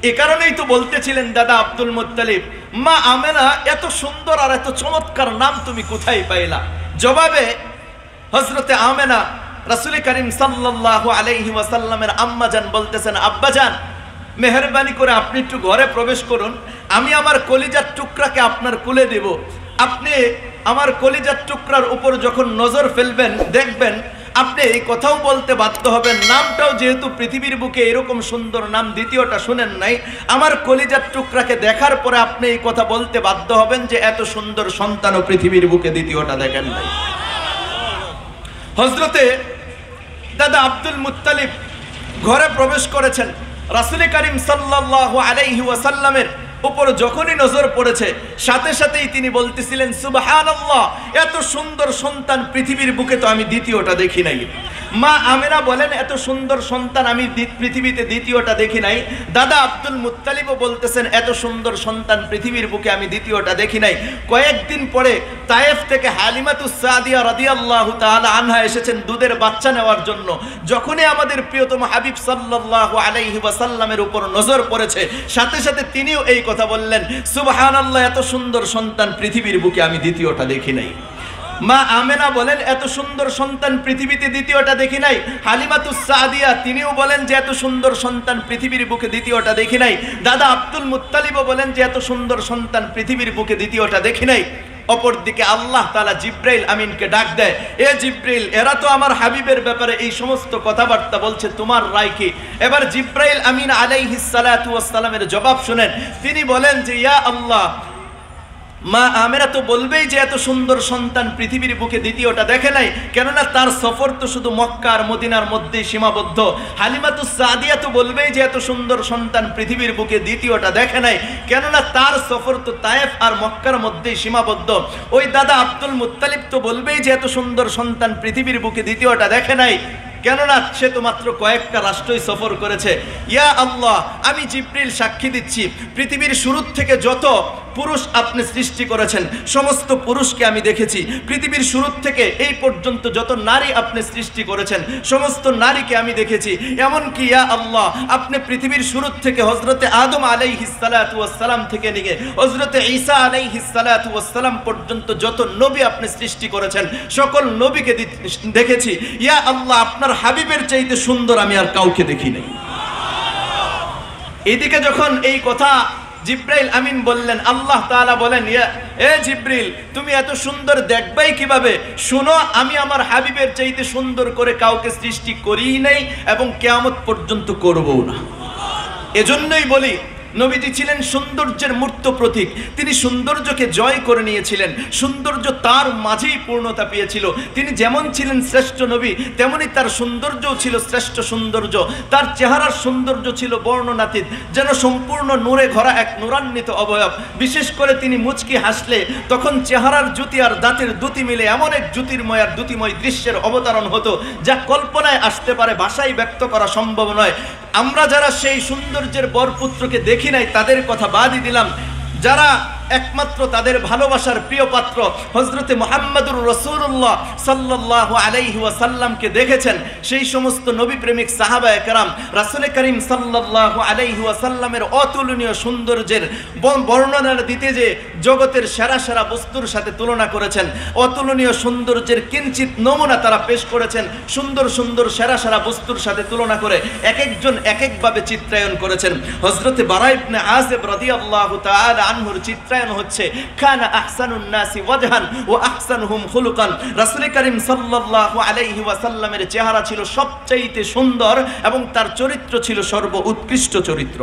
এ কারণেই তো বলতেছিলেন দাদা আব্দুল মুত্তালিব, মা আমেনা এত সুন্দর আর এত চমৎকার নাম তুমি কোথায় পাইলা? জবাবে হযরতে আমেনা রাসূল করিম সাল্লাল্লাহু আলাইহি ওয়াসাল্লামের আম্মাজান বলতেছেন, আব্বাজান মেহেরবানি করে আপনি একটু ঘরে প্রবেশ করুন, আমি আমার কলিজার টুকরাকে আপনার কোলে দেব। আপনি আমার কলিজার টুকরার উপর যখন নজর ফেলবেন দেখবেন আপনি এই কথাও বলতে বাধ্য হবেন, নামটাও যেহেতু পৃথিবীর বুকে এরকম সুন্দর নাম দ্বিতীয়টা শুনেন নাই, আমার কলিজার টুকরাকে দেখার পরে আপনি এই কথা বলতে বাধ্য হবেন যে এত সুন্দর সন্তানও পৃথিবীর বুকে দ্বিতীয়টা দেখেন নাই। হযরতে দাদা আব্দুল মুত্তালিব ঘরে প্রবেশ করেছেন। রাসূল করিম সাল্লাল্লাহু আলাইহি ওয়াসাল্লামের উপর যখনই নজর পড়েছে সাথে সাথেই তিনি বলতেছিলেন, সুবহানাল্লাহ, এত সুন্দর সন্তান পৃথিবীর বুকে তো আমি দ্বিতীয়টা দেখি নাই। মা আমেনা বলেন, এত সুন্দর সন্তান আমি পৃথিবীতে দ্বিতীয়টা দেখি নাই। দাদা আব্দুল মুত্তালিবও বলতেছেন, এত সুন্দর সন্তান পৃথিবীর বুকে আমি দ্বিতীয়টা দেখি নাই। কয়েকদিন পরে তায়েফ থেকে হালিমাতুস সাদিয়া রাদিয়াল্লাহু তাআলা আনহা এসেছেন দুধের বাচ্চা নেওয়ার জন্য। যখনই আমাদের প্রিয়তম হাবিব সাল্লাল্লাহু আলাইহি ওয়াসাল্লামের উপর নজর পড়েছে সাথে সাথে তিনিও এই কথা বললেন, সুবহানাল্লাহ, এত সুন্দর সন্তান পৃথিবীর বুকে আমি দ্বিতীয়টা দেখি নাই। মা আমেনা বলেন, এত সুন্দর সন্তান পৃথিবীতে দ্বিতীয়টা দেখি নাই। হালিমাতুস সাদিয়া তিনিও বলেন যে এত সুন্দর সন্তান পৃথিবীর বুকে দ্বিতীয়টা দেখি নাই। দাদা আব্দুল মুত্তালিবও বলেন যে এত সুন্দর সন্তান পৃথিবীর বুকে দ্বিতীয়টা দেখি নাই। অপরদিকে আল্লাহ তাআলা জিব্রাইল আমিনকে ডাক দেয়, এ জিব্রাইল, এরা তো আমার হাবিবের ব্যাপারে এই সমস্ত কথাবার্তা বলছে, তোমার রায় কি? এবার জিব্রাইল আমিন আলাইহিস সালাতু ওয়াস সালামের জবাব শুনেন। তিনি বলেন যে, ইয়া আল্লাহ, মা আমেরা তো বলবেই যে এত সুন্দর সন্তান পৃথিবীর বুকে দ্বিতীয়টা দেখে নাই, কেননা তার সফর তো শুধু মক্কা আর মদিনার মধ্যেই সীমাবদ্ধ। হালিমাতুস সাদিয়া তো বলবেই যে এত সুন্দর সন্তান পৃথিবীর বুকে দ্বিতীয়টা দেখে নাই, কেননা তার সফর তো তায়েফ আর মক্কার মধ্যেই সীমাবদ্ধ। ওই দাদা আব্দুল মুত্তালিব তো বলবেই যে এত সুন্দর সন্তান পৃথিবীর বুকে দ্বিতীয়টা দেখে নাই, কেননা সে তো মাত্র কয়েকটা রাষ্ট্রই সফর করেছে। ইয়া আল্লাহ, আমি জিব্রিল সাক্ষী দিচ্ছি, পৃথিবীর শুরু থেকে যত পুরুষ আপনি সৃষ্টি করেছেন সমস্ত পুরুষকে আমি দেখেছি। পৃথিবীর শুরু থেকে এই পর্যন্ত যত নারী আপনি সৃষ্টি করেছেন সমস্ত নারীকে আমি দেখেছি। এমনকি ইয়া আল্লাহ, আপনি পৃথিবীর শুরু থেকে হযরতে আদম আলাইহিস সালাতু ওয়াস সালাম থেকে নিয়ে হযরতে ঈসা আলাইহিস সালাতু ওয়াস সালাম পর্যন্ত যত নবী আপনি সৃষ্টি করেছেন সকল নবীকে দেখেছি। ইয়া আল্লাহ, আপনার হাবিবের চাইতে সুন্দর আমি আর কাউকে দেখি নাই। এদিকে যখন এই কথা জিব্রাইল আমিন বললেন, আল্লাহ তাআলা বলেন, এ জিব্রিল, তুমি এত সুন্দর দেখবাই কিভাবে? শুনো, আমি আমার হাবিবের চাইতে সুন্দর করে কাউকে সৃষ্টি করিই নাই এবং কিয়ামত পর্যন্ত করবও না। এজন্যই বলি, নবীজি ছিলেন সৌন্দর্যের মূর্ত প্রতীক। তিনি সৌন্দর্যকে জয় করে নিয়েছিলেন, সৌন্দর্য তার মাঝেই পূর্ণতা পেয়েছিল। তিনি যেমন ছিলেন শ্রেষ্ঠ নবী, তেমনি তার সৌন্দর্যও ছিল শ্রেষ্ঠ সৌন্দর্য। তার চেহারার সৌন্দর্য ছিল বর্ণনাতীত, যেন সম্পূর্ণ নূরে ভরা এক নূরান্বিত অবয়ব। বিশেষ করে তিনি মুচকি হাসলে তখন চেহারার জ্যোতি আর দাঁতের দ্যুতি মিলে এমন এক জ্যোতির্ময় আর দ্যুতিময় দৃশ্যের অবতারণ হতো যা কল্পনায় আসতে পারে, ভাষায় ব্যক্ত করা সম্ভব নয়। আমরা যারা সেই সৌন্দর্যের বরপুত্রকে দেখি নাই তাদের কথা বাদই দিলাম, যারা একমাত্র তাদের ভালোবাসার প্রিয় পাত্র হযরতে মুহাম্মদুর রাসূলুল্লাহ সাল্লাল্লাহু আলাইহি ওয়াসাল্লামকে দেখেছেন, সেই সমস্ত নবী প্রেমিক সাহাবায়ে কেরাম রাসূল করিম সাল্লাল্লাহু আলাইহি ওয়াসাল্লামের অতুলনীয় সৌন্দর্যের বর্ণনা দিতে যে জগতের সেরা সেরা বস্তুর সাথে তুলনা করেছেন, অতুলনীয় সৌন্দর্যের কিঞ্চিত নমুনা তারা পেশ করেছেন। সুন্দর সুন্দর সেরা সেরা বস্তুর সাথে তুলনা করে এক একজন এক একভাবে চিত্রায়ন করেছেন। হযরতে বারা ইবনে আযিব রাদিয়াল্লাহু তাআলা আনহুর চিত্রায়ন হচ্ছে, কানা আহসানুন নাসি ওয়াজহান ওয়া আহসানুহুম খুলুকান। রাসূল করিম সাল্লাল্লাহু আলাইহি ওয়াসাল্লামের চেহারা ছিল সবচাইতে সুন্দর এবং তার চরিত্র ছিল সর্ব উৎকৃষ্ট চরিত্র।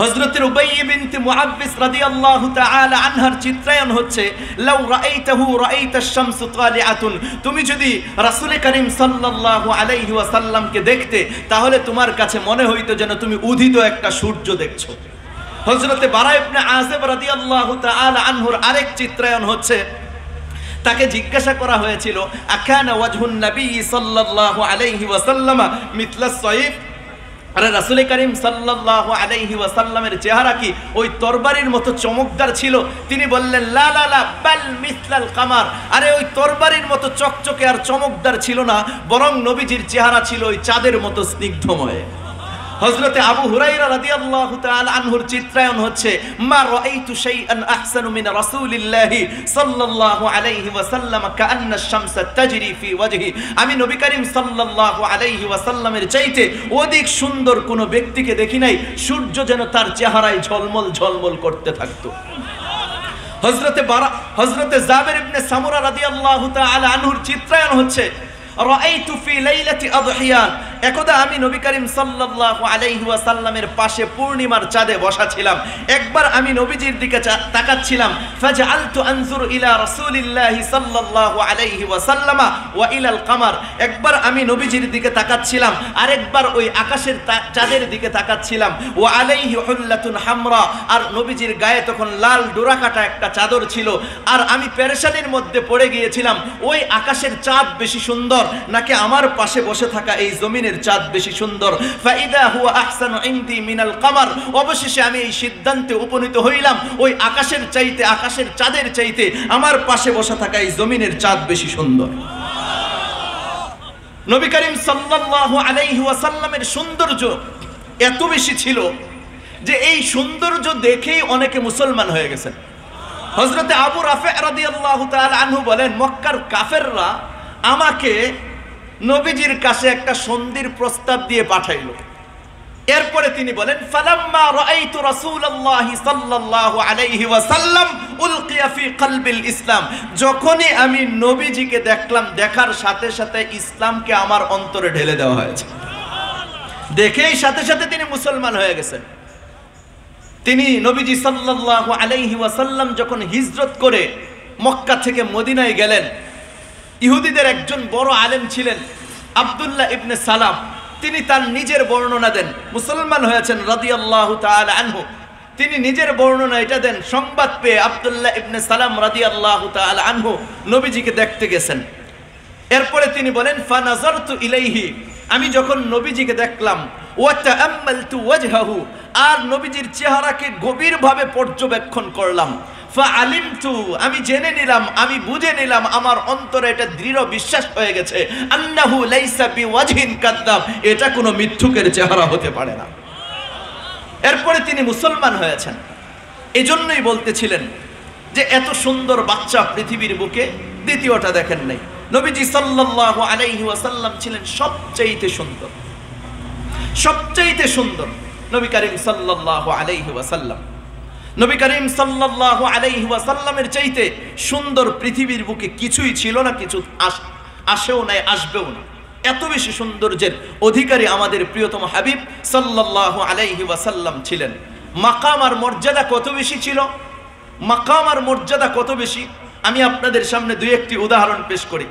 হযরতে রুবাইয়া বিনতে মুআব্বিস রাদিয়াল্লাহু তাআলা আনহার চিত্রায়ন হচ্ছে, লাউ রাআইতাহু রাআইতাশ শামসু তালিআতুন। তুমি যদি রাসূল করিম সাল্লাল্লাহু আলাইহি ওয়াসাল্লামকে দেখতে তাহলে তোমার কাছে মনে হইতো যেন তুমি উদিত একটা সূর্য দেখছো। হযরতে বারা ইবনে আযিব রাদিয়াল্লাহু তাআলা আনহুর আরেক চিত্রায়ন হচ্ছে, তাকে জিজ্ঞাসা করা হয়েছিল, আকানা ওয়াজহুন নবী সাল্লাল্লাহু আলাইহি ওয়াসাল্লাম মিথলা সাইফ। আরে রাসূল করিম সাল্লাল্লাহু আলাইহি ওয়াসাল্লামের চেহারা কি ওই তরবারির মতো চমকদার ছিল? তিনি বললেন, লা লা লা বাল মিথলাল কামার। আরে ওই তরবারির মতো চকচকে আর চমকদার ছিল না, বরং নবীজির চেহারা ছিল ওই চাঁদের মতো স্নিগ্ধময়। হযরতে আবু হুরায়রা রাদিয়াল্লাহু তাআলা আনহুর চিত্রায়ন হচ্ছে, মা রাআইতু শাইআন আহসানু মিন রাসূলিল্লাহি সাল্লাল্লাহু আলাইহি ওয়াসাল্লাম কাআন্না আশ-শামসা তাজরি ফি ওয়াজহি। আমি নবী করিম সাল্লাল্লাহু আলাইহি ওয়াসাল্লামের চাইতে অধিক সুন্দর কোনো ব্যক্তিকে দেখি নাই, সূর্য যেন তার চেহারায় ঝলমল ঝলমল করতে থাকতো। হযরতে জাবের ইবনে সামুরা রাদিয়াল্লাহু তাআলা আনহুর চিত্রায়ন হচ্ছে, রাআইতু ফি লাইলাতি আদহিয়ান, একদা আমি নবী করিম সাল্লাল্লাহু আলাইহি ওয়াসাল্লামের পাশে পূর্ণিমার চাঁদে বসা ছিলাম। একবার আমি নবীজির দিকে তাকাচ্ছিলাম, ফাজআলতু আনজুরু ইলা রাসূলিল্লাহি সাল্লাল্লাহু আলাইহি ওয়াসাল্লামা ওয়া ইলাল কামার। একবার আমি নবীজির দিকে তাকাচ্ছিলাম, আরেকবার ওই আকাশের চাঁদের দিকে তাকাচ্ছিলাম। ওয়া আলাইহি হুল্লাতুন হামরা, আর নবীজির গায়ে তখন লাল ডোরাকাটা একটা চাদর ছিল। আর আমি পেরেশানির মধ্যে পড়ে গিয়েছিলাম, ওই আকাশের চাঁদ বেশি সুন্দর নাকি আমার পাশে বসে থাকা এই জমিনের চাঁদ বেশি সুন্দর। ফাইদা হুয়া আহসানু ইনদি মিনাল কামার, অবশেষে আমি এই সিদ্ধান্তে উপনীত হইলাম, ওই আকাশের চাইতে, আকাশের চাঁদের চাইতে আমার পাশে বসে থাকা এই জমিনের চাঁদ বেশি সুন্দর। নবী করিম সাল্লাল্লাহু আলাইহি ওয়াসাল্লামের সৌন্দর্য এত বেশি ছিল যে এই সৌন্দর্য দেখেই অনেকে মুসলমান হয়ে গেছেন। হযরতে আবু রাফি রাদিয়াল্লাহু তাআলা আনহু বলেন, মক্কার কাফেররা আমাকে নবীজির কাছে একটা সন্ধির প্রস্তাব দিয়ে পাঠাইল। এরপরে তিনি বলেন, ফালাম্মা রাআইতু রাসূলুল্লাহি সাল্লাল্লাহু আলাইহি ওয়াসাল্লাম উলকিয়া ফি কলবিল ইসলাম, যখনই আমি নবীজিকে দেখলাম, দেখার সাথে সাথে ইসলামকে আমার অন্তরে ঢেলে দেওয়া হয়েছে। দেখেই সাথে সাথে তিনি মুসলমান হয়ে গেছেন। তিনি নবীজি সাল্লাল্লাহু আলাইহি ওয়াসাল্লাম যখন হিজরত করে মক্কা থেকে মদিনায় গেলেন, ইহুদিদের একজন বড় আলেম ছিলেন আব্দুল্লাহ ইবনে সালাম, তিনি তার নিজের বর্ণনা দেন, মুসলমান হয়েছেন রাদিয়াল্লাহু তাআলা আনহু। তিনি নিজের বর্ণনা এটা দেন, সংবাদ পেয়ে আব্দুল্লাহ ইবনে সালাম রাদিয়াল্লাহু তাআলা আনহু নবীজিকে দেখতে গেছেন। এরপরে তিনি বলেন, ফানাজারতু ইলাইহি, আমি যখন নবীজিকে দেখলাম, ওয়া তাআম্মালতু ওয়াজহাহু, আর নবীজির চেহারাকে গভীরভাবে পর্যবেক্ষণ করলাম। ফাআলিমতু, আমি জেনে নিলাম, আমি বুঝে নিলাম, আমার অন্তরে এটা দৃঢ় বিশ্বাস হয়ে গেছে, আন্নাহু লাইসা বিওয়াজহিন কাযযাব, এটা কোনো মিথ্যুকের চেহারা হতে পারে না। এরপরে তিনি মুসলমান হয়েছেন। এজন্যই বলতেছিলেন যে এত সুন্দর বাচ্চা পৃথিবীর বুকে দ্বিতীয়টা দেখেন নাই। নবীজি সাল্লাল্লাহু আলাইহি ওয়াসাল্লাম ছিলেন সবচাইতে সুন্দর, সবচাইতে সুন্দর নবী করিম সাল্লাল্লাহু আলাইহি ওয়াসাল্লাম। নবী করিম সাল্লাল্লাহু আলাইহি ওয়াসাল্লামের চাইতে সুন্দর পৃথিবীর বুকে কিছুই ছিল না, কিছু আসেও নাই, আসবেও না। এত বেশি সৌন্দর্যের অধিকারী আমাদের প্রিয়তম হাবিব সাল্লাল্লাহু আলাইহি ওয়াসাল্লাম ছিলেন। মাকাম আর মর্যাদা কত বেশি ছিল, মাকাম আর মর্যাদা কত বেশি, আমি আপনাদের সামনে দুই একটি উদাহরণ পেশ করি।